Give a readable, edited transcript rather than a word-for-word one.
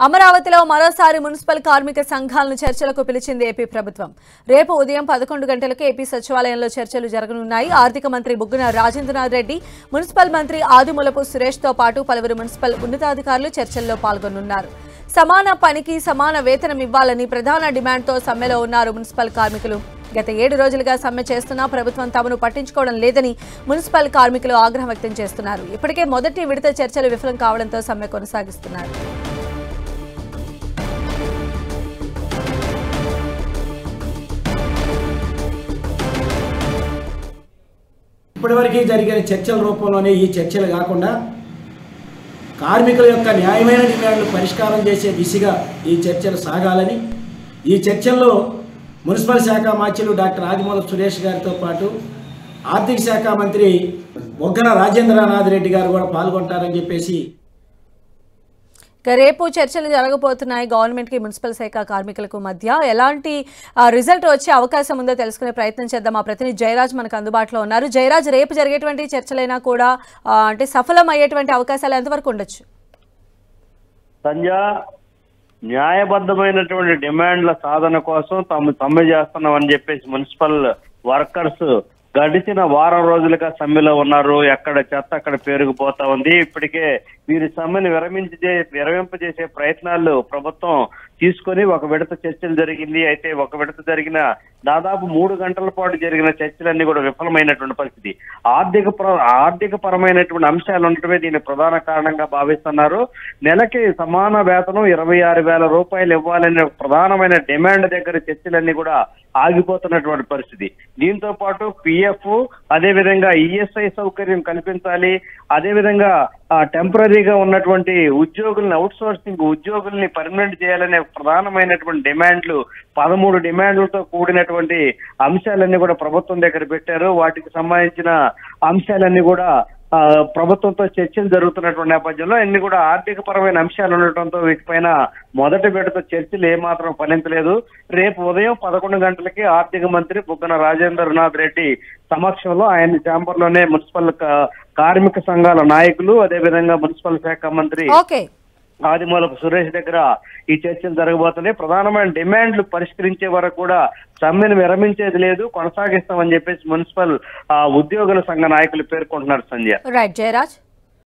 అమరావతిలో మరోసారి మున్సిపల్ కార్మిక సంఘాలను చర్చలకు పిలిచింది ఏపీ ప్రభుత్వం. రేపు ఉదయం 11 గంటలకు ఏపీ సచివాలయంలో చర్చలు జరగనున్నాయి. ఆర్థిక మంత్రి బుగ్గన రాజేంద్రనాథ్ రెడ్డి, మున్సిపల్ మంత్రి ఆదిమూలపు సురేష్ తో పాటు పలువురు మున్సిపల్ ఉన్నతాధికారులు చర్చల్లో పాల్గొనున్నారు. సమాన పనికి సమాన వేతనం ఇవ్వాలని ప్రధాన డిమాండ్తో సమ్మెలో ఉన్నారు మున్సిపల్ కార్మికులు. గత 7 రోజులుగా సమ్మె చేస్తున్నా ప్రభుత్వం తమను పట్టించుకోవడం లేదని మున్సిపల్ కార్మికులు ఆగ్రహం వ్యక్తం చేస్తున్నారు. ఇప్పటికే మొదటి విడత చర్చలు విఫలం కావడంతో సమ్మె కొనసాగిస్తున్నారు. ఇప్పటివరకు జరిగిన చర్చల రూపంలోనే ఈ చర్చలు కాకుండా కార్మికుల యొక్క న్యాయమైన డిమాండ్లు పరిష్కారం చేసే దిశగా ఈ చర్చలు సాగాలని, ఈ చర్చల్లో మున్సిపల్ శాఖ మంత్రులు డాక్టర్ ఆదిమూలపు సురేష్ గారితో పాటు ఆర్థిక శాఖ మంత్రి బుగ్గన రాజేంద్రనాథ్ రెడ్డి గారు కూడా పాల్గొంటారని చెప్పేసి రేపు చర్చలు జరగబోతున్నాయి. గవర్నమెంట్ కి మున్సిపల్ శాఖ కార్మికులకు మధ్య ఎలాంటి రిజల్ట్ వచ్చే అవకాశం ఉందో తెలుసుకునే ప్రయత్నం చేద్దాం. మా ప్రతినిధి జయరాజ్ మనకు అందుబాటులో ఉన్నారు. జయరాజ్, రేపు జరిగేటువంటి చర్చలైనా కూడా అంటే సఫలం అయ్యేటువంటి అవకాశాలు ఎంతవరకు ఉండొచ్చు? సంధ్య, న్యాయబద్ధమైనటువంటి డిమాండ్ల సాధన కోసం తాము సమ్మె చేస్తున్నామని చెప్పేసి మున్సిపల్ వర్కర్స్ గడిచిన వారం రోజులుగా సమ్మెలో ఉన్నారు. ఎక్కడ చెత్త అక్కడ పేరుకుపోతా ఉంది. ఇప్పటికే వీరి సమ్మెను విరమింపజేసే ప్రయత్నాలు ప్రభుత్వం తీసుకొని ఒక విడత చర్చలు జరిగింది. అయితే ఒక విడత జరిగిన దాదాపు 3 గంటల పాటు జరిగిన చర్చలన్నీ కూడా విఫలమైనటువంటి పరిస్థితి. ఆర్థిక పరమైనటువంటి అంశాలు ఉండటమే దీని ప్రధాన కారణంగా భావిస్తున్నారు. నెలకి సమాన వేతనం 26,000 రూపాయలు ఇవ్వాలనే ప్రధానమైన డిమాండ్ దగ్గర చర్చలన్నీ కూడా ఆగిపోతున్నటువంటి పరిస్థితి. దీంతో పాటు పిఎఫ్, అదేవిధంగా ఈఎస్ఐ సౌకర్యం కల్పించాలి. అదేవిధంగా టెంపరీగా ఉన్నటువంటి ఉద్యోగుల్ని, అవుట్ సోర్సింగ్ ఉద్యోగుల్ని పర్మనెంట్ చేయాలనే ప్రధానమైనటువంటి డిమాండ్లు 13 డిమాండ్లతో కూడినటువంటి అంశాలన్నీ కూడా ప్రభుత్వం దగ్గర పెట్టారు. వాటికి సంబంధించిన అంశాలన్నీ కూడా ప్రభుత్వంతో చర్చలు జరుగుతున్నటువంటి నేపథ్యంలో అన్ని కూడా ఆర్థిక పరమైన అంశాలు ఉండటంతో వీటిపైన మొదటి విడత చర్చలు ఏమాత్రం ఫలించలేదు. రేపు ఉదయం 11 గంటలకి ఆర్థిక మంత్రి బుగ్గన రాజేంద్రనాథ్ రెడ్డి సమక్షంలో ఆయన ఛాంబర్ లోనే మున్సిపల్ కార్మిక సంఘాల నాయకులు, అదేవిధంగా మున్సిపల్ శాఖ మంత్రి ఆదిమూలపు సురేష్ దగ్గర ఈ చర్చలు జరగబోతున్నాయి. ప్రధానమైన డిమాండ్లు పరిష్కరించే వరకు కూడా సమ్మెను విరమించేది లేదు, కొనసాగిస్తామని చెప్పేసి మున్సిపల్ ఉద్యోగుల సంఘ నాయకులు పేర్కొంటున్నారు. సంధ్య. రైట్ జయరాజ్.